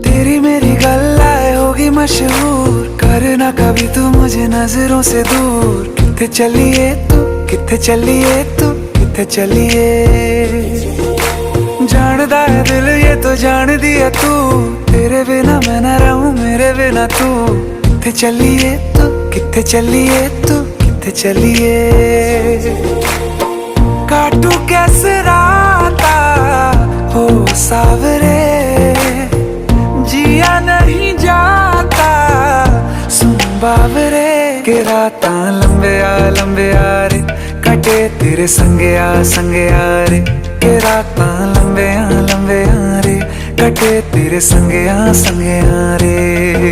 तेरी मेरी गल्लाए होगी मशहूर, करना कभी तू मुझे नजरों से दूर। किथे चलिए तू, किथे चलिए तू, किथे चलिए। जानदा है दिल ये तो जान दिया तू, तेरे बिना मैं ना रहूं मेरे बिना तू। किथे चलिए तू, किथे चलिए तू, किथे चलिए। काटू कैसे राता हो सावरे, जिया नहीं जाता सुन बावरे। के रातां लंबे आ रे, कटे तेरे संगे आ रे। के रातां लंबे आ रे, कटे तेरे संगे आ रे।